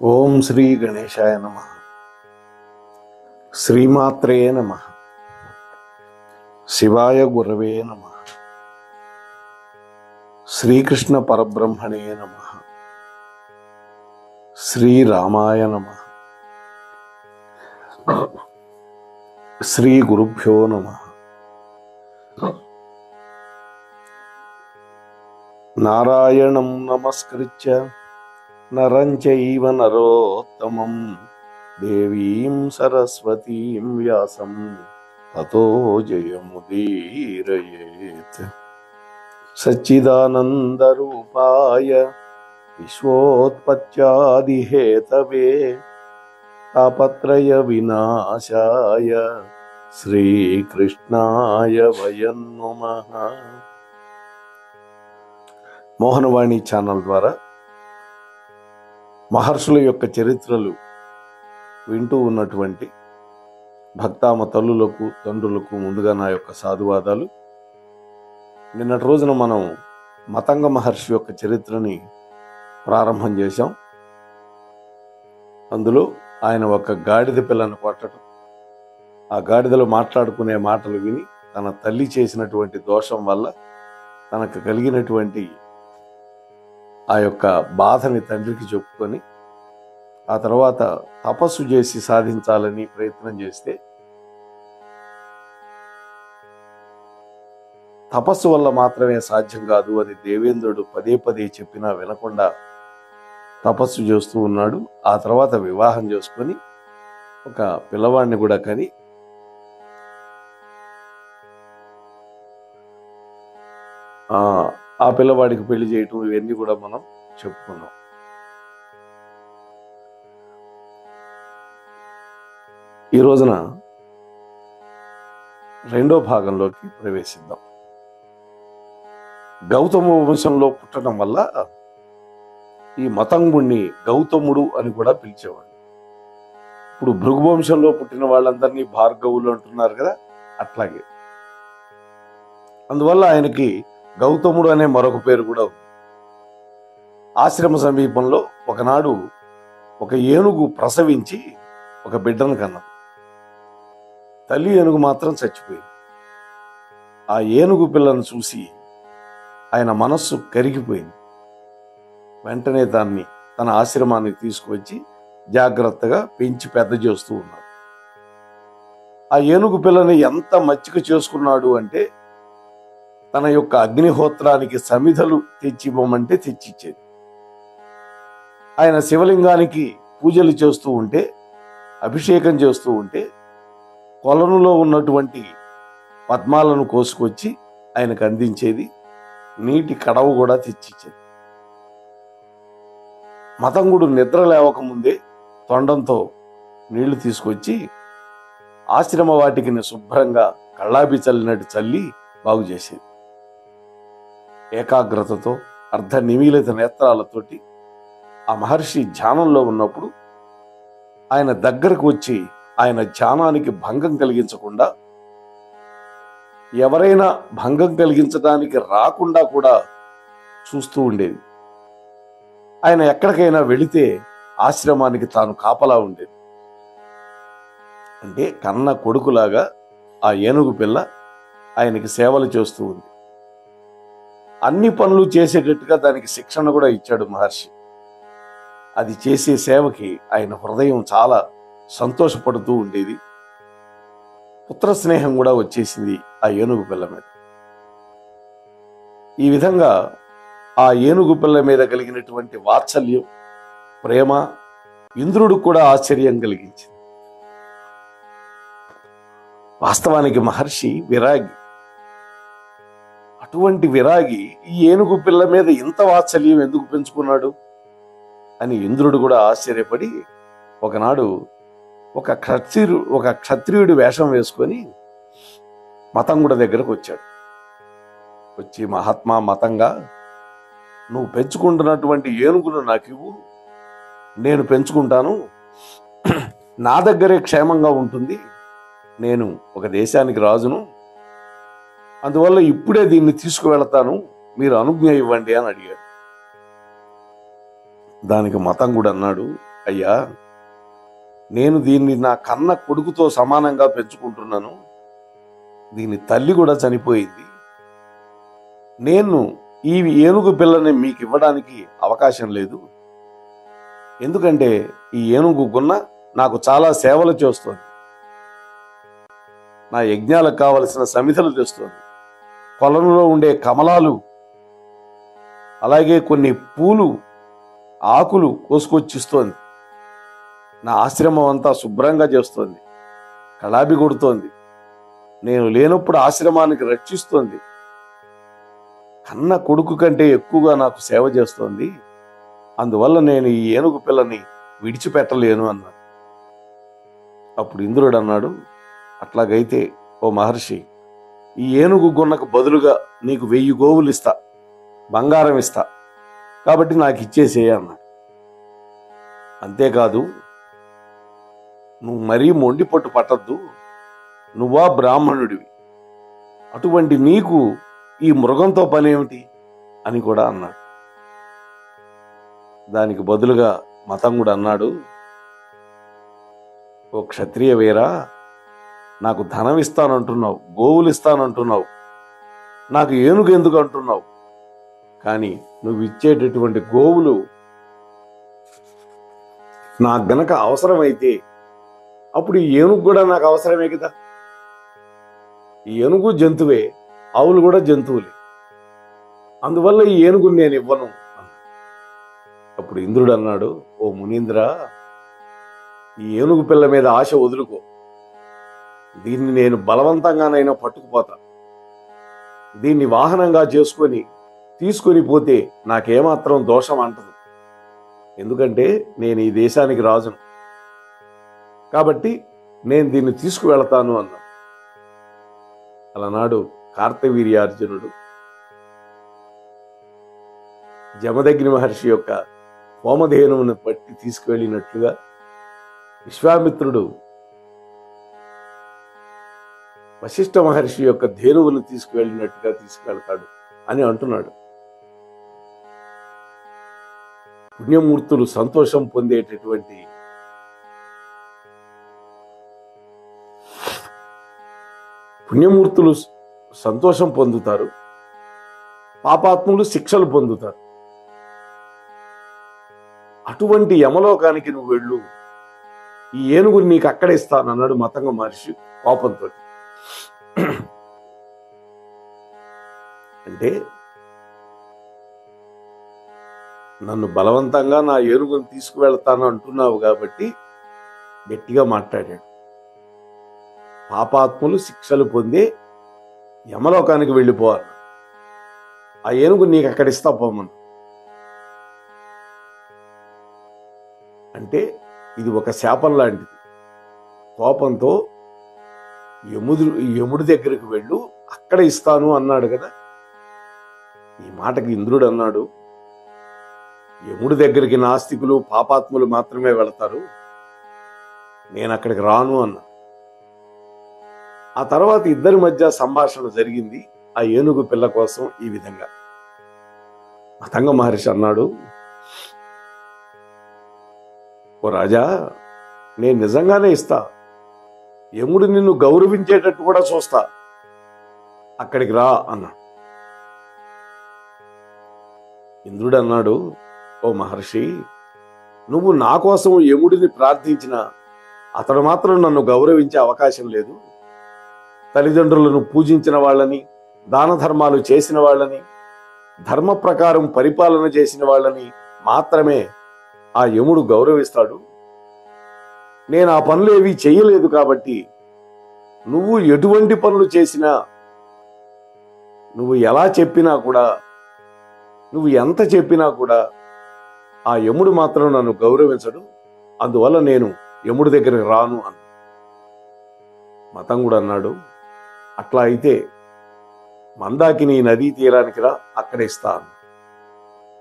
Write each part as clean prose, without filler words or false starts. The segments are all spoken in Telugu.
ఓం శ్రీ గణేశాయ నమః. శ్రీమాత్రే నమః. శివాయ గురవే నమః. శ్రీకృష్ణ పరబ్రహ్మణే నమః. శ్రీరామాయ నమః. శ్రీ గురుభ్యో నమః. నారాయణం నమస్కృత్య నరం చైవ నరోత్తమం దేవీం సరస్వతీం వ్యాసం తతో జయముదీరయేత్. సచ్చిదానందరూపాయ విశ్వోత్పత్యాదిహేతవే తాపత్రయ వినాశాయ శ్రీకృష్ణాయ వయం నమః. మోహనవాణి ఛానల్ ద్వారా మహర్షుల యొక్క చరిత్రలు వింటూ ఉన్నటువంటి భక్తామ తల్లులకు తండ్రులకు ముందుగా నా యొక్క సాధువాదాలు. నిన్నటి రోజున మనం మతంగ మహర్షి యొక్క చరిత్రని ప్రారంభం చేశాం. అందులో ఆయన ఒక గాడిద పిల్లను కొట్టడం, ఆ గాడిదలో మాట్లాడుకునే మాటలు విని తన తల్లి చేసినటువంటి దోషం వల్ల తనకు కలిగినటువంటి ఆ యొక్క బాధని తండ్రికి చెప్పుకొని ఆ తర్వాత తపస్సు చేసి సాధించాలని ప్రయత్నం చేస్తే తపస్సు వల్ల మాత్రమే సాధ్యం కాదు, అది దేవేంద్రుడు పదే పదే చెప్పినా వినకుండా తపస్సు చేస్తూ ఉన్నాడు. ఆ తర్వాత వివాహం చేసుకొని ఒక పిల్లవాడిని కూడా కని ఆ పిల్లవాడికి పెళ్లి చేయటం ఇవన్నీ కూడా మనం చెప్పుకున్నాం. ఈ రోజున రెండో భాగంలోకి ప్రవేశిద్దాం. గౌతమ వంశంలో పుట్టడం వల్ల ఈ మతంగుణ్ణి గౌతముడు అని కూడా పిలిచేవాడు. ఇప్పుడు భృగు వంశంలో పుట్టిన వాళ్ళందరినీ భార్గవులు అంటున్నారు కదా, అట్లాగే అందువల్ల ఆయనకి గౌతముడు అనే మరొక పేరు కూడా ఉంది. ఆశ్రమ సమీపంలో ఒకనాడు ఒక ఏనుగు ప్రసవించి ఒక బిడ్డను కన్నది. తల్లి ఏనుగు మాత్రం చచ్చిపోయింది. ఆ ఏనుగు పిల్లను చూసి ఆయన మనస్సు కరిగిపోయింది. వెంటనే దాన్ని తన ఆశ్రమానికి తీసుకువచ్చి జాగ్రత్తగా పెంచి పెద్ద చేస్తూ ఉన్నాడు. ఆ ఏనుగు పిల్లని ఎంత మచ్చిక చేసుకున్నాడు అంటే తన యొక్క అగ్నిహోత్రానికి సమిధలు తెచ్చివ్వమంటే తెచ్చిచ్చేది. ఆయన శివలింగానికి పూజలు చేస్తూ ఉంటే, అభిషేకం చేస్తూ ఉంటే కొలనులో ఉన్నటువంటి పద్మాలను కోసుకొచ్చి ఆయనకు అందించేది. నీటి కడవ కూడా తెచ్చిచ్చేది. మతంగుడు నిద్ర లేవకముందే తొండంతో నీళ్లు తీసుకొచ్చి ఆశ్రమ వాటికి శుభ్రంగా కళ్ళాబి చల్లినట్టు చల్లి బాగు చేసేది. ఏకాగ్రతతో అర్ధ నిమీలిత నేత్రాలతోటి ఆ మహర్షి ధ్యానంలో ఉన్నప్పుడు ఆయన దగ్గరకు వచ్చి ఆయన ధ్యానానికి భంగం కలిగించకుండా, ఎవరైనా భంగం కలిగించడానికి రాకుండా కూడా చూస్తూ ఉండేది. ఆయన ఎక్కడికైనా వెళితే ఆశ్రమానికి తాను కాపలా ఉండేది. అంటే కన్న కొడుకులాగా ఆ ఏనుగు పిల్ల ఆయనకి సేవలు చేస్తూ ఉంది. అన్ని పనులు చేసేటట్టుగా దానికి శిక్షణ కూడా ఇచ్చాడు మహర్షి. అది చేసే సేవకి ఆయన హృదయం చాలా సంతోషపడుతూ ఉండేది. పుత్ర స్నేహం కూడా వచ్చేసింది ఆ ఏనుగు పిల్ల మీద. ఈ విధంగా ఆ ఏనుగు పిల్ల మీద కలిగినటువంటి వాత్సల్యం, ప్రేమ ఇంద్రుడికి కూడా ఆశ్చర్యం కలిగించింది. వాస్తవానికి మహర్షి విరాగి. అటువంటి విరాగి ఈ ఏనుగు పిల్ల మీద ఇంత వాత్సల్యం ఎందుకు పెంచుకున్నాడు అని ఇంద్రుడు కూడా ఆశ్చర్యపడి ఒకనాడు ఒక క్షత్రియుడి వేషం వేసుకొని మతంగుడి దగ్గరకు వచ్చాడు. వచ్చి, మహాత్మా మతంగా, నువ్వు పెంచుకుంటున్నటువంటి ఏనుగును నాకు ఇవ్వు, నేను పెంచుకుంటాను, నా దగ్గరే క్షేమంగా ఉంటుంది, నేను ఒక దేశానికి రాజును, అందువల్ల ఇప్పుడే దీన్ని తీసుకువెళతాను, మీరు అనుజ్ఞ ఇవ్వండి అని అడిగాడు. దానికి మతంగుడు అన్నాడు, అయ్యా, నేను దీన్ని నా కన్న కొడుకుతో సమానంగా పెంచుకుంటున్నాను. దీని తల్లి కూడా చనిపోయింది. నేను ఈ ఏనుగు పిల్లని మీకు ఇవ్వడానికి అవకాశం లేదు. ఎందుకంటే ఈ ఏనుగు గున్న నాకు చాలా సేవలు చేస్తోంది. నా యజ్ఞాలకు కావలసిన సమిధలు తెస్తోంది. పొలంలో ఉండే కమలాలు, అలాగే కొన్ని పూలు, ఆకులు కోసుకొచ్చిస్తోంది. నా ఆశ్రమం అంతా శుభ్రంగా చేస్తోంది, కళాబి కొడుతోంది. నేను లేనప్పుడు ఆశ్రమానికి రక్షిస్తోంది. కన్న కొడుకు కంటే ఎక్కువగా నాకు సేవ చేస్తోంది. అందువల్ల నేను ఈ ఏనుగు పిల్లని విడిచిపెట్టలేను అన్నాడు. అప్పుడు ఇంద్రుడు అన్నాడు, అట్లాగైతే ఓ మహర్షి, ఈ ఏనుగు గున్నకు బదులుగా నీకు 1000 గోవులు ఇస్తా, బంగారం ఇస్తా, కాబట్టి నాకు ఇచ్చేసేయ అన్నాడు. అంతేకాదు, నువ్వు మరీ మొండి పట్టు పట్టద్దు, నువ్వా బ్రాహ్మణుడివి, అటువంటి నీకు ఈ మృగంతో పనేమిటి అని కూడా అన్నాడు. దానికి బదులుగా మతంగుడు అన్నాడు, ఓ క్షత్రియ వీరా, నాకు ధనం ఇస్తానంటున్నావు, గోవులు ఇస్తానంటున్నావు, నాకు ఏనుగు ఎందుకు అంటున్నావు? కానీ నువ్వు ఇచ్చేటటువంటి గోవులు నాకు గనక అవసరమైతే అప్పుడు ఈ ఏనుగు కూడా నాకు అవసరమే కదా. ఈ ఏనుగు జంతువే, ఆవులు కూడా జంతువులే, అందువల్ల ఈ ఏనుగుని నేను ఇవ్వను. అప్పుడు ఇంద్రుడు అన్నాడు, ఓ మునీంద్ర, ఈ ఏనుగు పిల్ల మీద ఆశ వదులుకో. దీన్ని నేను బలవంతంగానైనా పట్టుకుపోతా. దీన్ని వాహనంగా తీసుకొని పోతే నాకేమాత్రం దోషం అంటదు. ఎందుకంటే నేను ఈ దేశానికి రాజును, కాబట్టి నేను దీన్ని తీసుకువెళతాను అన్నాడు. అలనాడు కార్తవీర్యార్జునుడు జమదగ్ని మహర్షి యొక్క హోమధేనువును పట్టి తీసుకువెళ్ళినట్లుగా విశ్వామిత్రుడు వశిష్ఠ మహర్షి యొక్క ధేనువును తీసుకువెళ్ళినట్టుగా తీసుకువెళ్తాడు అని అంటున్నాడు. పుణ్యమూర్తులు సంతోషం పొందేటటువంటి పుణ్యమూర్తులు సంతోషం పొందుతారు, పాపాత్ములు శిక్షలు పొందుతారు. అటువంటి యమలోకానికి నువ్వు వెళ్ళు, ఈ ఏనుగుని నీకు అక్కడే ఇస్తాను అన్నాడు మతంగ మహర్షి కోపంతో. అంటే నన్ను బలవంతంగా నా ఏనుగుని తీసుకువెళ్తాను అంటున్నావు కాబట్టి గట్టిగా మాట్లాడాడు. పాపాత్ములు శిక్షలు పొందే యమలోకానికి వెళ్ళిపోవాలి, ఆ ఏనుగు నీకు అక్కడ ఇస్తా పోమను. అంటే ఇది ఒక శాపం లాంటిది. కోపంతో యముడి దగ్గరికి వెళ్ళు, అక్కడ ఇస్తాను అన్నాడు కదా. ఈ మాటకి ఇంద్రుడు అన్నాడు, యముడి దగ్గరికి నాస్తికులు పాపాత్ములు మాత్రమే వెళతారు, నేను అక్కడికి రాను అన్నా. ఆ తర్వాత ఇద్దరి మధ్య సంభాషణ జరిగింది ఆ ఏనుగు పిల్ల కోసం ఈ విధంగా. మతంగ మహర్షి అన్నాడు, ఓ రాజా, నేను నిజంగానే ఇస్తా, యముడు నిన్ను గౌరవించేటట్టు కూడా చూస్తా, అక్కడికి రా అన్నాడు. ఇంద్రుడు అన్నాడు, ఓ మహర్షి, నువ్వు నా కోసం యముడిని ప్రార్థించినా అతడు మాత్రం నన్ను గౌరవించే అవకాశం లేదు. తల్లిదండ్రులను పూజించిన వాళ్ళని, దాన ధర్మాలు చేసిన వాళ్ళని, ధర్మ ప్రకారం పరిపాలన చేసిన వాళ్ళని మాత్రమే ఆ యముడు గౌరవిస్తాడు. నేను ఆ పనులు ఏవి చేయలేదు కాబట్టి నువ్వు ఎటువంటి పనులు చేసినా, నువ్వు ఎలా చెప్పినా కూడా, నువ్వు ఎంత చెప్పినా కూడా ఆ యముడు మాత్రం నన్ను గౌరవించడు. అందువల్ల నేను యముడి దగ్గరికి రాను అన్న. మతంగుడు అన్నాడు, అట్లా అయితే మందాకిని నదీ తీరానికి రా, అక్కడ ఇస్తాను.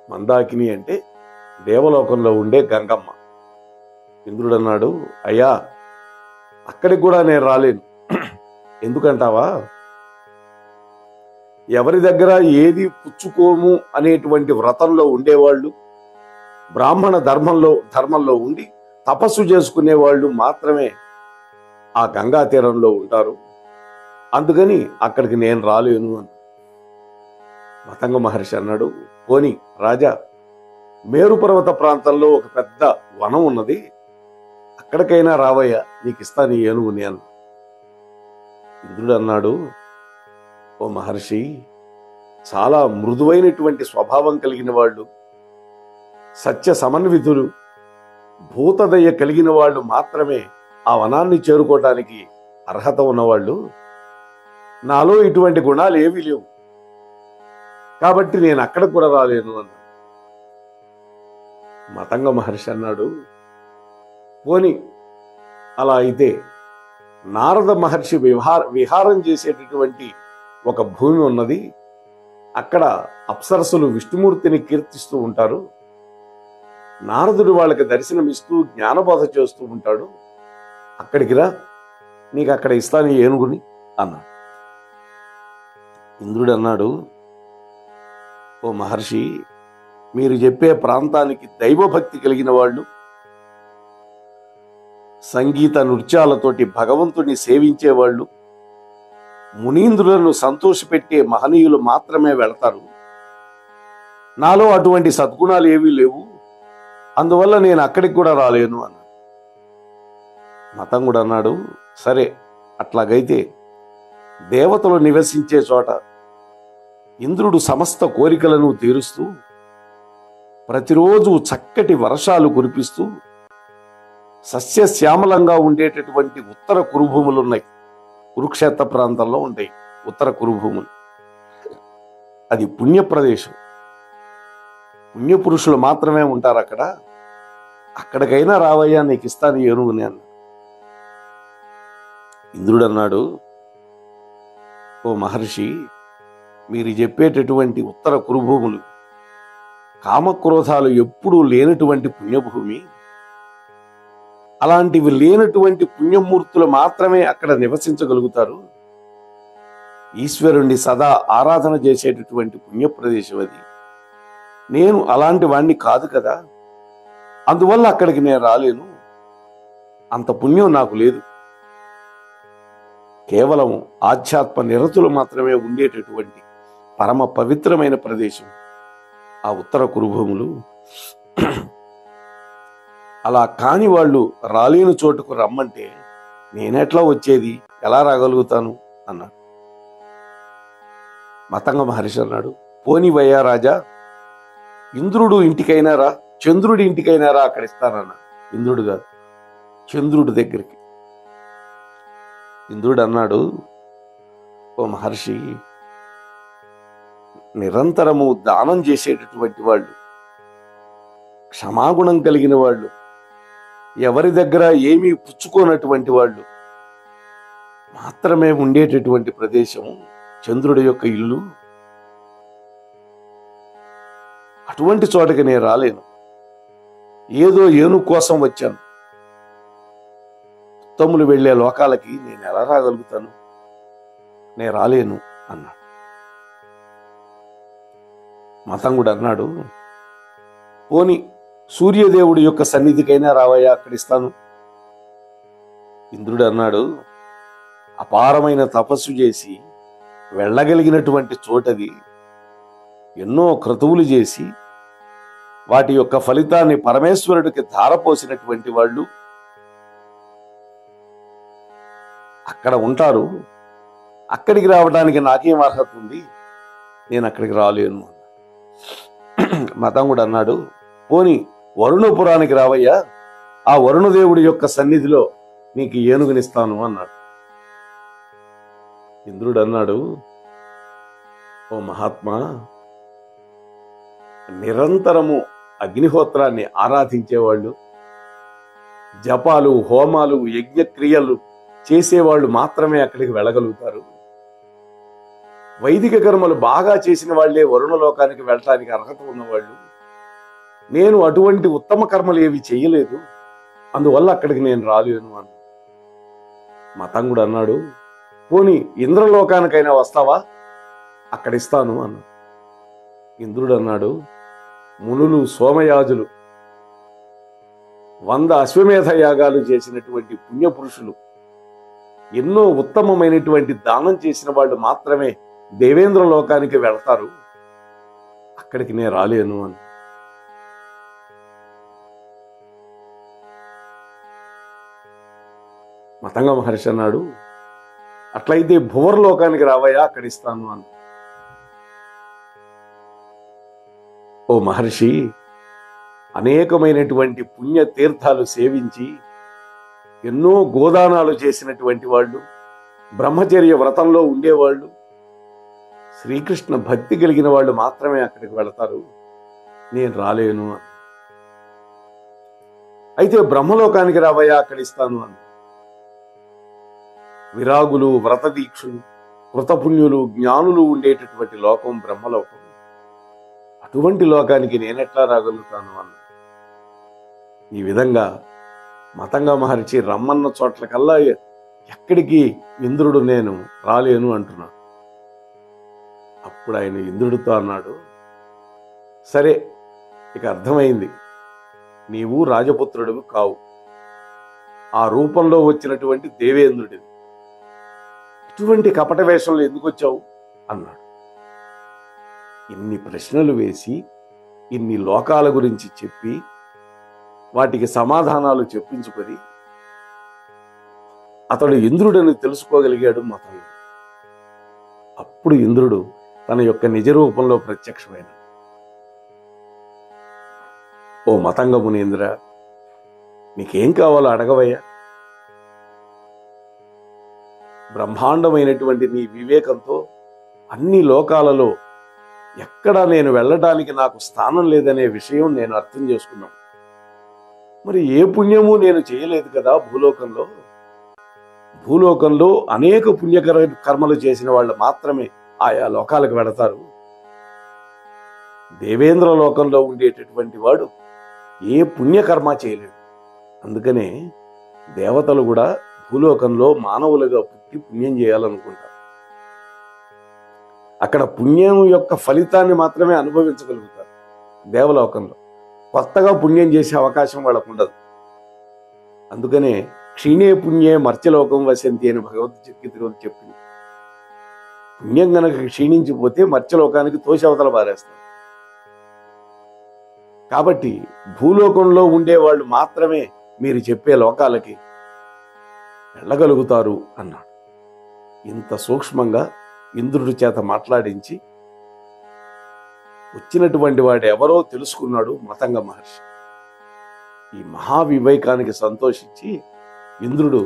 మందాకిని అంటే దేవలోకంలో ఉండే గంగమ్మ. ఇంద్రుడు అన్నాడు, అయ్యా, అక్కడికి కూడా నేను రాలేను. ఎందుకంటావా? ఎవరి దగ్గర ఏది పుచ్చుకోము అనేటువంటి వ్రతంలో ఉండేవాళ్ళు, బ్రాహ్మణ ధర్మంలో ఉండి తపస్సు చేసుకునే వాళ్ళు మాత్రమే ఆ గంగా తీరంలో ఉంటారు, అందుకని అక్కడికి నేను రాలేను అని మతంగ మహర్షి అన్నాడు. పోని రాజా, మేరు పర్వత ప్రాంతంలో ఒక పెద్ద వనం ఉన్నది, అక్కడికైనా రావయ్యా, నీకు ఇస్తాను ఈ ఏనుగుని అని. ఇంద్రుడు అన్నాడు, ఓ మహర్షి, చాలా మృదువైనటువంటి స్వభావం కలిగిన వాళ్ళు, సత్య సమన్వితులు, భూతదయ కలిగిన వాళ్ళు మాత్రమే ఆ వనాన్ని చేరుకోవటానికి అర్హత ఉన్నవాళ్ళు. నాలో ఇటువంటి గుణాలు ఏవీ లేవు, కాబట్టి నేను అక్కడికి కూడా రాలేను అన్నాడు. మతంగ మహర్షి అన్నాడు, పోని అలా అయితే నారద మహర్షి విహారం చేసేటటువంటి ఒక భూమి ఉన్నది, అక్కడ అప్సరసులు విష్ణుమూర్తిని కీర్తిస్తూ ఉంటారు, నారదుడు వాళ్ళకి దర్శనమిస్తూ జ్ఞానబోధ చేస్తూ ఉంటాడు, అక్కడికి రా, నీకు అక్కడ ఇస్తాను ఈ ఏనుగుని అన్నాడు. ఇంద్రుడు అన్నాడు, ఓ మహర్షి, మీరు చెప్పే ప్రాంతానికి దైవభక్తి కలిగిన వాళ్ళు, సంగీత నృత్యాలతోటి భగవంతుని సేవించేవాళ్ళు, మునీంద్రులను సంతోషపెట్టే మహనీయులు మాత్రమే వెళతారు. నాలో అటువంటి సద్గుణాలు ఏవీ లేవు, అందువల్ల నేను అక్కడికి కూడా రాలేను అన్నాడు. మతంగుడు అన్నాడు, సరే అట్లాగైతే దేవతలు నివసించే చోట ఇంద్రుడు సమస్త కోరికలను తీరుస్తూ ప్రతిరోజు చక్కటి వర్షాలు కురిపిస్తూ సస్యశ్యామలంగా ఉండేటటువంటి ఉత్తర కురుభూములు ఉన్నాయి, కురుక్షేత్ర ప్రాంతంలో ఉంటాయి ఉత్తర కురుభూములు. అది పుణ్య ప్రదేశం, పుణ్యపురుషులు మాత్రమే ఉంటారు అక్కడ, అక్కడికైనా రావయ్యా, నీకు ఇస్తాను ఏనుగుని అన్నాడు. ఇంద్రుడు అన్నాడు, ఓ మహర్షి, మీరు చెప్పేటటువంటి ఉత్తర కురుభూములు కామక్రోధాలు ఎప్పుడూ లేనటువంటి పుణ్యభూమి, అలాంటివి లేనటువంటి పుణ్యమూర్తులు మాత్రమే అక్కడ నివసించగలుగుతారు. ఈశ్వరుణ్ణి సదా ఆరాధన చేసేటటువంటి పుణ్యప్రదేశం అది. నేను అలాంటి వాణ్ణి కాదు కదా, అందువల్ల అక్కడికి నేను రాలేను, అంత పుణ్యం నాకు లేదు. కేవలం ఆధ్యాత్మ నిరతులు మాత్రమే ఉండేటటువంటి పరమ పవిత్రమైన ప్రదేశం ఆ ఉత్తర కురుభూములు. అలా కాని వాళ్ళు రాలేని చోటుకు రమ్మంటే నేనెట్లా వచ్చేది, ఎలా రాగలుగుతాను అన్నాడు. మతంగ మహర్షి అన్నాడు, పోనివయ్యా రాజా, ఇంద్రుడు ఇంటికైనా రా, చంద్రుడి ఇంటికైనా రా, అక్కడ ఇస్తానన్నా. ఇంద్రుడు కాదు, చంద్రుడి దగ్గరికి. ఇంద్రుడు అన్నాడు, ఓ మహర్షి, నిరంతరము దానం చేసేటటువంటి వాళ్ళు, క్షమాగుణం కలిగిన వాళ్ళు, ఎవరి దగ్గర ఏమీ పుచ్చుకోనటువంటి వాళ్ళు మాత్రమే ఉండేటటువంటి ప్రదేశం చంద్రుడి యొక్క ఇల్లు. అటువంటి చోటకి నేను రాలేను, ఏదో ఏనుగు కోసం వచ్చాను, ఉత్తములు వెళ్లే లోకాలకి నేను ఎలా రాగలుగుతాను, నేను రాలేను అన్నాడు. మతంగుడు అన్నాడు, పోని సూర్యదేవుడి యొక్క సన్నిధికైనా రావయ్యా, అక్కడ ఇస్తాను. ఇంద్రుడు అన్నాడు, అపారమైన తపస్సు చేసి వెళ్ళగలిగినటువంటి చోటది, ఎన్నో క్రతువులు చేసి వాటి యొక్క ఫలితాన్ని పరమేశ్వరుడికి ధారపోసినటువంటి వాళ్ళు అక్కడ ఉంటారు, అక్కడికి రావడానికి నాకేం అర్హత ఉంది, నేను అక్కడికి రాలేను. మతంగుడు అన్నాడు, పోని వరుణపురానికి రావయ్యా, ఆ వరుణదేవుడి యొక్క సన్నిధిలో నీకు ఏనుగునిస్తాను అన్నాడు. ఇంద్రుడు అన్నాడు, ఓ మహాత్మా, నిరంతరము అగ్నిహోత్రాన్ని ఆరాధించేవాళ్ళు, జపాలు, హోమాలు, యజ్ఞక్రియలు చేసేవాళ్ళు మాత్రమే అక్కడికి వెళ్ళగలుగుతారు. వైదిక కర్మలు బాగా చేసిన వాళ్లే వరుణలోకానికి వెళ్ళటానికి అర్హత ఉన్నవాళ్ళు. నేను అటువంటి ఉత్తమ కర్మలు ఏవి చెయ్యలేదు, అందువల్ల అక్కడికి నేను రాలేను అన్న. మతంగుడు అన్నాడు, పోనీ ఇంద్రలోకానికైనా వస్తావా, అక్కడ ఇస్తాను అన్న. ఇంద్రుడు అన్నాడు, మునులు, సోమయాజులు 100 అశ్వమేధ యాగాలు చేసినటువంటి పుణ్యపురుషులు, ఎన్నో ఉత్తమమైనటువంటి దానం చేసిన వాళ్ళు మాత్రమే దేవేంద్ర లోకానికి వెళ్తారు, అక్కడికి నేను రాలేను అని. మతంగ మహర్షి అన్నాడు, అట్లయితే భువర్ లోకానికి రావయ్యా, అక్కడ ఇస్తాను అని. ఓ మహర్షి, అనేకమైనటువంటి పుణ్య తీర్థాలు సేవించి ఎన్నో గోదానాలు చేసినటువంటి వాళ్ళు, బ్రహ్మచర్య వ్రతంలో ఉండేవాళ్ళు, శ్రీకృష్ణ భక్తి కలిగిన వాళ్ళు మాత్రమే అక్కడికి వెళతారు, నేను రాలేను అని. అయితే బ్రహ్మలోకానికి రావయ్యా, అక్కడ ఇస్తాను అని. విరాగులు, వ్రతదీక్షులు, కృతపుణ్యులు, జ్ఞానులు ఉండేటటువంటి లోకం బ్రహ్మలోకం. అటువంటి లోకానికి నేనెట్లా రాగలుగుతాను అన్న. ఈ విధంగా మతంగ మహర్షి రమ్మన్న చోట్లకల్లా ఎక్కడికి ఇంద్రుడు నేను రాలేను అంటున్నాడు. అప్పుడు ఆయన ఇంద్రుడితో అన్నాడు, సరే, ఇక అర్థమైంది, నీవు రాజపుత్రుడివి కావు, ఆ రూపంలో వచ్చినటువంటి దేవేంద్రుడివి, ఇటువంటి కపట వేషంలో ఎందుకు వచ్చావు అన్నాడు. ఇన్ని ప్రశ్నలు వేసి, ఇన్ని లోకాల గురించి చెప్పి, వాటికి సమాధానాలు చెప్పించుకొని అతడు ఇంద్రుడని తెలుసుకోగలిగాడు మతంలో. అప్పుడు ఇంద్రుడు తన యొక్క నిజ రూపంలో ప్రత్యక్షమైన, ఓ మతంగ మునీంద్ర, నీకేం కావాలో అడగవయ్యా. బ్రహ్మాండమైనటువంటి నీ వివేకంతో అన్ని లోకాలలో ఎక్కడా నేను వెళ్ళడానికి నాకు స్థానం లేదనే విషయం నేను అర్థం చేసుకున్నాను. మరి ఏ పుణ్యము నేను చేయలేదు కదా భూలోకంలో. భూలోకంలో అనేక పుణ్యకర కర్మలు చేసిన వాళ్ళు మాత్రమే ఆయా లోకాలకు వెళతారు. దేవేంద్ర లోకంలో ఉండేటటువంటి వాడు ఏ పుణ్యకర్మ చేయలేడు. అందుకనే దేవతలు కూడా భూలోకంలో మానవులుగా పుట్టి పుణ్యం చేయాలనుకుంటారు. అక్కడ పుణ్యం యొక్క ఫలితాన్ని మాత్రమే అనుభవించగలుగుతారు. దేవలోకంలో కొత్తగా పుణ్యం చేసే అవకాశం వాళ్ళకు ఉండదు. అందుకనే క్షీణే పుణ్యే మర్త్యలోకం వసంతి అని భగవద్గీత చెప్పింది. పుణ్యం గనక క్షీణించిపోతే మర్త్యలోకానికి తోషవతల పారేస్తారు. కాబట్టి భూలోకంలో ఉండేవాళ్ళు మాత్రమే మీరు చెప్పే లోకాలకి వెళ్ళగలుగుతారు అన్నాడు. ఇంత సూక్ష్మంగా ఇంద్రుడి చేత మాట్లాడించి వచ్చినటువంటి వాడు ఎవరో తెలుసుకున్నాడు మతంగ మహర్షి. ఈ మహావివేకానికి సంతోషించి ఇంద్రుడు,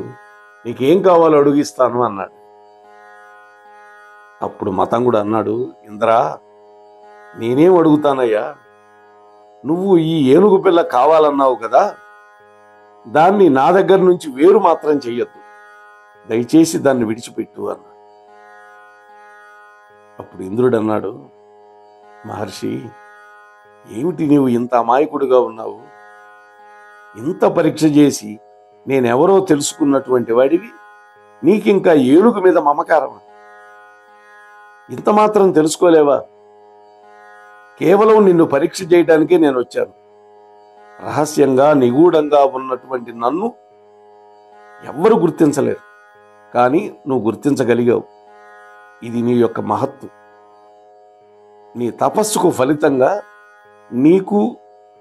నీకేం కావాలో అడుగిస్తాను అన్నాడు. అప్పుడు మతంగుడు అన్నాడు, ఇంద్రా, నేనేం అడుగుతానయ్యా, నువ్వు ఈ ఏనుగు పిల్ల కావాలన్నావు కదా, దాన్ని నా దగ్గర నుంచి వేరు మాత్రం చెయ్యొద్దు, దయచేసి దాన్ని విడిచిపెట్టు అన్నాడు. అప్పుడు ఇంద్రుడు అన్నాడు, మహర్షి, ఏమిటి నీవు ఇంత అమాయకుడిగా ఉన్నావు? ఇంత పరీక్ష చేసి నేనెవరో తెలుసుకున్నటువంటి వాడివి, నీకింకా ఏనుగు మీద మమకారం, ఇంత మాత్రం తెలుసుకోలేవా? కేవలం నిన్ను పరీక్ష చేయడానికే నేను వచ్చాను. రహస్యంగా నిగూఢంగా ఉన్నటువంటి నన్ను ఎవ్వరు గుర్తించలేరు, కానీ నువ్వు గుర్తించగలిగావు. ఇది నీ యొక్క మహత్తు. నీ తపస్సుకు ఫలితంగా నీకు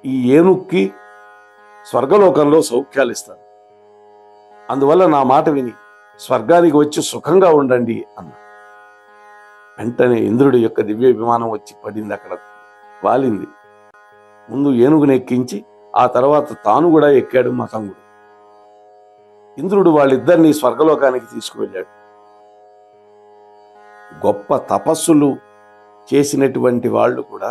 ఈ ఏనుక్కి స్వర్గలోకంలో సౌఖ్యాలు ఇస్తాను. అందువల్ల నా మాట విని స్వర్గానికి వచ్చి సుఖంగా ఉండండి అన్న. వెంటనే ఇంద్రుడి యొక్క దివ్య విమానం వచ్చి పడింది, అక్కడ వాలింది. ముందు ఏనుగుని ఎక్కించి ఆ తర్వాత తాను కూడా ఎక్కాడు మతంగుడు. ఇంద్రుడు వాళ్ళిద్దరినీ స్వర్గలోకానికి తీసుకువెళ్ళాడు. గొప్ప తపస్సులు చేసినటువంటి వాళ్ళు కూడా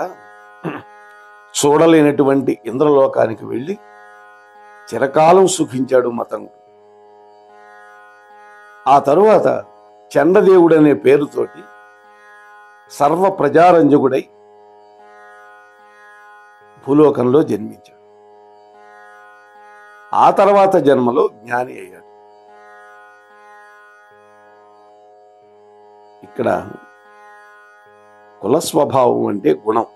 చూడలేనటువంటి ఇంద్రలోకానికి వెళ్ళి చిరకాలం సుఖించాడు మతంగుడు. ఆ తరువాత చండదేవుడు అనే పేరుతోటి సర్వ ప్రజారంజకుడై భూలోకంలో జన్మించాడు. ఆ తర్వాత జన్మలో జ్ఞాని అయ్యాడు. ఇక్కడ కులస్వభావం అంటే గుణం.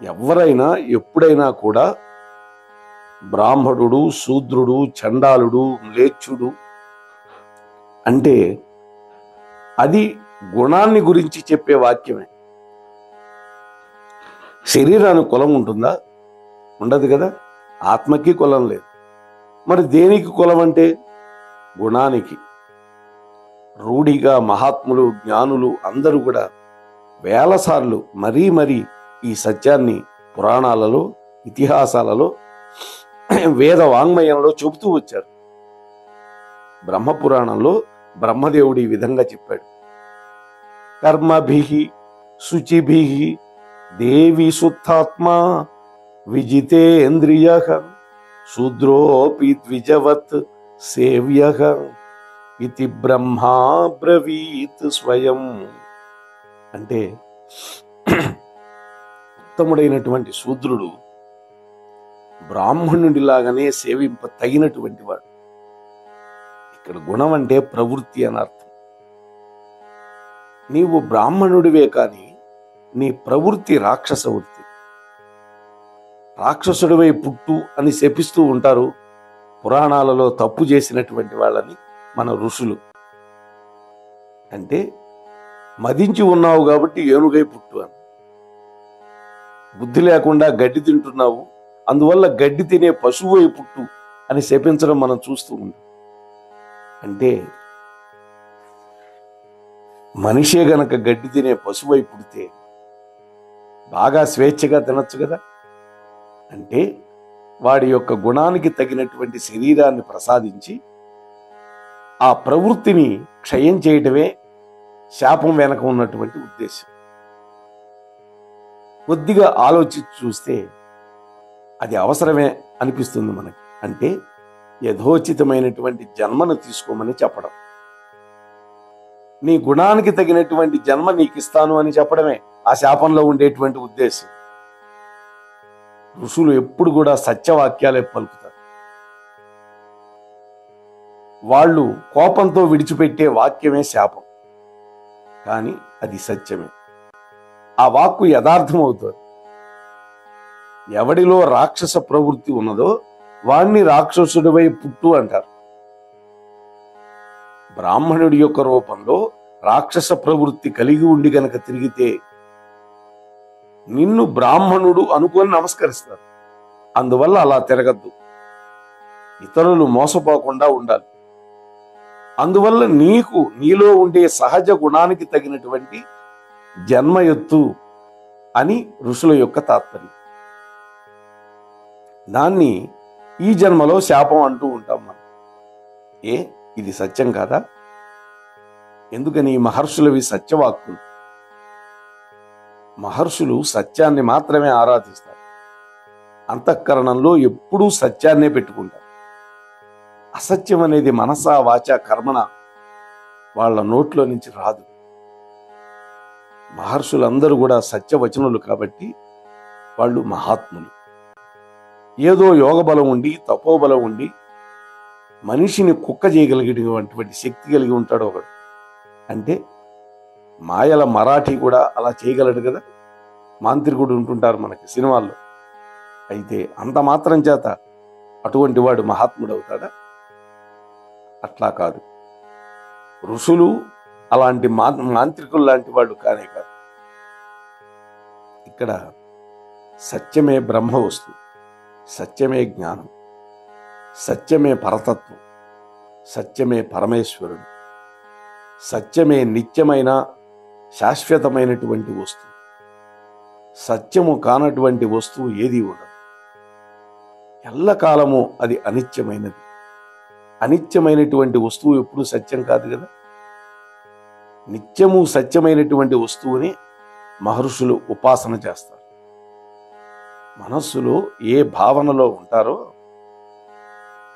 ఎవరైనా ఎప్పుడైనా కూడా బ్రాహ్మణుడు, శూద్రుడు, చండాలుడు, మ్లేచ్ఛుడు అంటే అది గుణాన్ని గురించి చెప్పే వాక్యమే. శరీరానికి కులం ఉంటుందా? ఉండదు కదా. ఆత్మకి కులం లేదు. మరి దేనికి కులం అంటే? గుణానికి. రూఢిగా మహాత్ములు, జ్ఞానులు అందరూ కూడా వేల సార్లు మరీ మరీ ఈ సత్యాన్ని పురాణాలలో, ఇతిహాసాలలో, వేద వాంగ్మయంలో చెబుతూ వచ్చారు. బ్రహ్మపురాణంలో బ్రహ్మదేవుడు ఈ విధంగా చెప్పాడు: కర్మభిః శుచిభిః దేవి శుద్ధాత్మా విజితేంద్రియః శూద్రోపి ద్విజవత్ సేవ్యః ఇతి బ్రహ్మా బ్రవీత్ స్వయం. అంటే ఉత్తముడైనటువంటి శూద్రుడు బ్రాహ్మణుడిలాగానే సేవింప తగినటువంటి వాడు. ఇక్కడ గుణం అంటే ప్రవృత్తి అని అర్థం. నీవు బ్రాహ్మణుడివే కానీ నీ ప్రవృత్తి రాక్షస వృత్తి. రాక్షసుడివై పుట్టు అని శపిస్తూ ఉంటారు పురాణాలలో తప్పు చేసినటువంటి వాళ్ళని మన ఋషులు. అంటే మదించి ఉన్నావు కాబట్టి ఏనుగై పుట్టు అని. బుద్ధి లేకుండా గడ్డి తింటున్నావు, అందువల్ల గడ్డి తినే పశువు అయి పుట్టు అని శపించడం మనం చూస్తూ ఉంటాం. అంటే మనిషే గనక గడ్డి తినే పశువు అయి పుడితే బాగా స్వేచ్ఛగా తినచ్చు కదా. అంటే వాడి యొక్క గుణానికి తగినటువంటి శరీరాన్ని ప్రసాదించి ఆ ప్రవృత్తిని క్షయం చేయటమే శాపం వెనక ఉన్నటువంటి ఉద్దేశం. కొద్దిగా ఆలోచించి చూస్తే అది అవసరమే అనిపిస్తుంది మనకి. అంటే యథోచితమైనటువంటి జన్మను తీసుకోమని చెప్పడం, నీ గుణానికి తగినటువంటి జన్మ నీకు ఇస్తాను అని చెప్పడమే ఆ శాపంలో ఉండేటువంటి ఉద్దేశం. ఋషులు ఎప్పుడు కూడా సత్యవాక్యాలే పలుకుతారు. వాళ్ళు కోపంతో విడిచిపెట్టే వాక్యమే శాపం, కానీ అది సత్యమే. ఆ వాక్కు యథార్థం అవుతుంది. ఎవడిలో రాక్షస ప్రవృత్తి ఉన్నదో వాణ్ణి రాక్షసుడివై పుట్టు అంటారు. బ్రాహ్మణుడి యొక్క రూపంలో రాక్షస ప్రవృత్తి కలిగి ఉండి గనక తిరిగితే నిన్ను బ్రాహ్మణుడు అనుకొని నమస్కరిస్తారు. అందువల్ల అలా తిరగద్దు. ఇతరులు మోసపోకుండా ఉండాలి. అందువల్ల నీలో ఉండే సహజ గుణానికి తగినటువంటి జన్మ ఎత్తు అని ఋషుల యొక్క తాత్పర్యం. దాన్ని ఈ జన్మలో శాపం అంటూ ఉంటాం మనం. ఇది సత్యం కాదా? ఎందుకని? మహర్షులవి సత్యవాక్కులు. మహర్షులు సత్యాన్ని మాత్రమే ఆరాధిస్తారు. అంతఃకరణంలో ఎప్పుడూ సత్యాన్నే పెట్టుకుంటారు. అసత్యం అనేది మనసా వాచ కర్మణ వాళ్ళ నోట్లో నుంచి రాదు. మహర్షులందరూ కూడా సత్యవచనులు కాబట్టి వాళ్ళు మహాత్ములు. ఏదో యోగ బలం ఉండి తపోబలం ఉండి మనిషిని కుక్క చేయగలిగేటువంటి శక్తి కలిగి ఉంటాడు ఒకడు. అంటే మాయల మరాఠీ కూడా అలా చేయగలడు కదా. మాంత్రికుడు ఉంటుంటారు మనకి సినిమాల్లో. అయితే అంత మాత్రం చేత అటువంటి వాడు మహాత్ముడు అవుతాడా? అట్లా కాదు. ఋషులు అలాంటి మాంత్రికులు లాంటి వాళ్ళు కానే కాదు. ఇక్కడ సత్యమే బ్రహ్మ వస్తువు, సత్యమే జ్ఞానం, సత్యమే పరతత్వం, సత్యమే పరమేశ్వరుడు, సత్యమే నిత్యమైన శాశ్వతమైనటువంటి వస్తువు. సత్యము కానటువంటి వస్తువు ఏది ఉండదు. ఎల్లకాలము అది అనిత్యమైనది. అనిత్యమైనటువంటి వస్తువు ఎప్పుడు సత్యం కాదు కదా. నిత్యము సత్యమైనటువంటి వస్తువుని మహర్షులు ఉపాసన చేస్తారు. మనస్సులో ఏ భావనలో ఉంటారో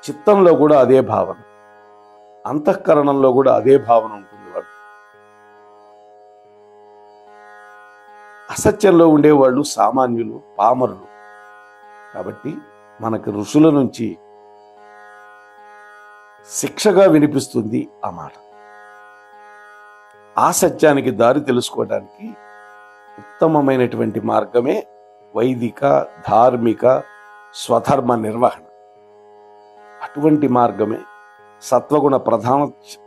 చిత్తంలో కూడా అదే భావన, అంతఃకరణంలో కూడా అదే భావన ఉంటుంది. వాడు అసత్యంలో ఉండేవాళ్ళు సామాన్యులు, పామరులు. కాబట్టి మనకు ఋషుల నుంచి శిక్షగా వినిపిస్తుంది ఆ మాట. ఆ సత్యానికి దారి తెలుసుకోవడానికి ఉత్తమమైనటువంటి మార్గమే వైదిక ధార్మిక స్వధర్మ నిర్వహణ. అటువంటి మార్గమే సత్వగుణ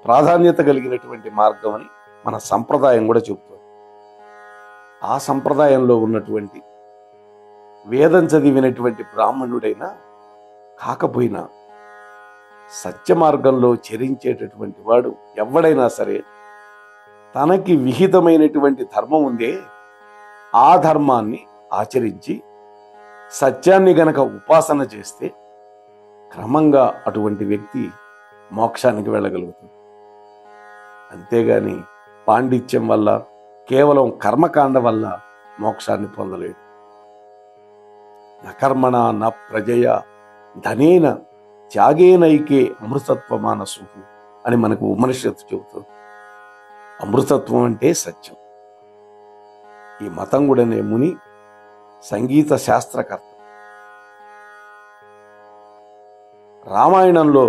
ప్రాధాన్యత కలిగినటువంటి మార్గం అని మన సంప్రదాయం కూడా చెబుతుంది. ఆ సంప్రదాయంలో ఉన్నటువంటి వేదం చదివినటువంటి బ్రాహ్మణుడైనా కాకపోయినా సత్య మార్గంలో చరించేటటువంటి వాడు ఎవడైనా సరే తనకి విహితమైనటువంటి ధర్మం ఉందే ఆ ధర్మాన్ని ఆచరించి సత్యాన్ని గనక ఉపాసన చేస్తే క్రమంగా అటువంటి వ్యక్తి మోక్షానికి వెళ్ళగలుగుతుంది. అంతేగాని పాండిత్యం వల్ల కేవలం కర్మకాండ వల్ల మోక్షాన్ని పొందలేడు. నకర్మణ న ప్రజయ ధనేన త్యాగేనైకే అమృతత్వమానసు అని మనకు ఉపనిషత్తు చెబుతుంది. అమృతత్వం అంటే సత్యం. ఈ మతంగుడనే ముని సంగీత శాస్త్రకర్త. రామాయణంలో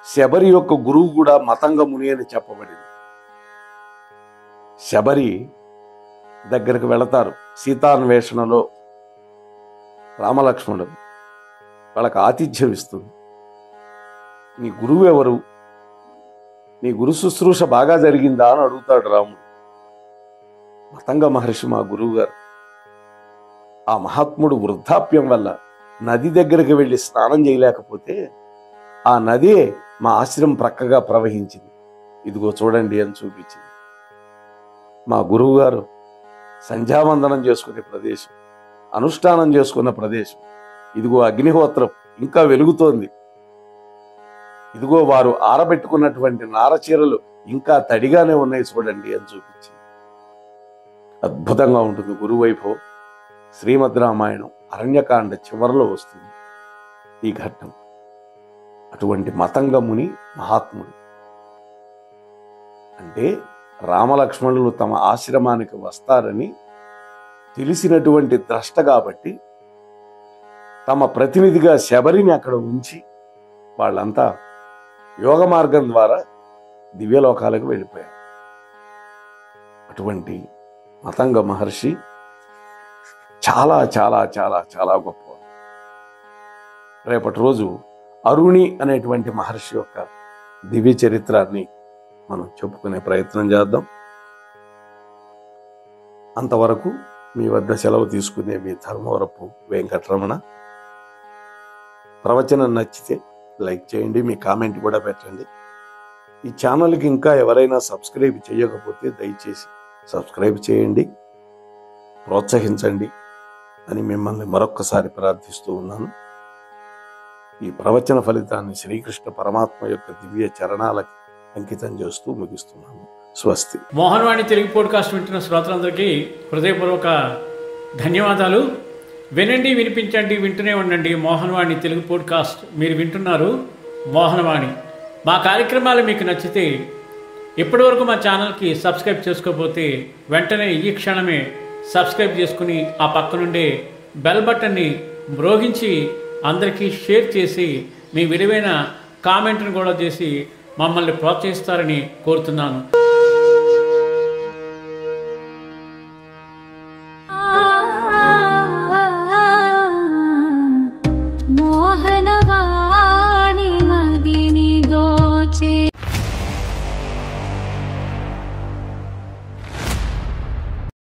శబరి యొక్క గురువు కూడా మతంగ ముని అని చెప్పబడింది. శబరి దగ్గరకు వెళతారు సీతాన్వేషణలో రామలక్ష్మణుడు. వాళ్ళకి ఆతిథ్యం ఇస్తుంది. నీ గురువు ఎవరు, నీ గురు శుశ్రూష బాగా జరిగిందా అని అడుగుతాడు రాముడు. మతంగ మహర్షి మా గురువు గారు. ఆ మహాత్ముడు వృద్ధాప్యం వల్ల నది దగ్గరికి వెళ్ళి స్నానం చేయలేకపోతే ఆ నదే మా ఆశ్రమం ప్రక్కగా ప్రవహించింది, ఇదిగో చూడండి అని చూపించింది. మా గురువు గారు సంధ్యావందనం చేసుకునే ప్రదేశం, అనుష్ఠానం చేసుకున్న ప్రదేశం, ఇదిగో అగ్నిహోత్రం ఇంకా వెలుగుతోంది, ఇదిగో వారు ఆరబెట్టుకున్నటువంటి నారచీరలు ఇంకా తడిగానే ఉన్నాయి చూడండి అని చూపించింది. అద్భుతంగా ఉంటుంది గురు వైభవం. శ్రీమద్ రామాయణం అరణ్యకాండ చివరిలో వస్తుంది ఈ ఘట్టం. అటువంటి మతంగ ముని మహాత్ముడు. అంటే రామలక్ష్మణులు తమ ఆశ్రమానికి వస్తారని తెలిసినటువంటి ద్రష్ట కాబట్టి తమ ప్రతినిధిగా శబరిని అక్కడ ఉంచి వాళ్ళంతా యోగ మార్గం ద్వారా దివ్యలోకాలకు వెళ్ళిపోయారు. అటువంటి మతంగ మహర్షి చాలా చాలా చాలా చాలా గొప్ప. రేపటి రోజు అరుణి అనేటువంటి మహర్షి యొక్క దివ్య చరిత్రాన్ని మనం చెప్పుకునే ప్రయత్నం చేద్దాం. అంతవరకు మీ వద్ద సెలవు తీసుకునే మీ ధర్మవరపు వెంకటరమణ. ప్రవచనం నచ్చితే లైక్ చేయండి, మీ కామెంట్ కూడా పెట్టండి. ఈ ఛానల్కి ఇంకా ఎవరైనా సబ్స్క్రైబ్ చేయకపోతే దయచేసి సబ్స్క్రైబ్ చేయండి, ప్రోత్సహించండి అని మిమ్మల్ని మరొక్కసారి ప్రార్థిస్తూ ఉన్నాను. ఈ ప్రవచన ఫలితాన్ని శ్రీకృష్ణ పరమాత్మ యొక్క దివ్య చరణాలకి అంకితం చేస్తూ ముగిస్తున్నాను. స్వస్తి. మోహన్వాణి తెలుగు పోడ్కాస్ట్ వింటున్న శ్రోతలందరికీ హృదయపూర్వక ధన్యవాదాలు. వినండి, వినిపించండి, వింటూనే ఉండండి మోహన్వాణి తెలుగు పోడ్కాస్ట్. మీరు వింటున్నారు మోహన్వాణి. మా కార్యక్రమాలు మీకు నచ్చితే ఇప్పటివరకు మా ఛానల్కి సబ్స్క్రైబ్ చేసుకోకపోతే వెంటనే ఈ క్షణమే సబ్స్క్రైబ్ చేసుకుని ఆ పక్కనుండే బెల్ బటన్ని మ్రోగించి అందరికీ షేర్ చేసి మీ విలువైన కామెంట్ను కూడా చేసి మమ్మల్ని ప్రోత్సహిస్తారని కోరుతున్నాను.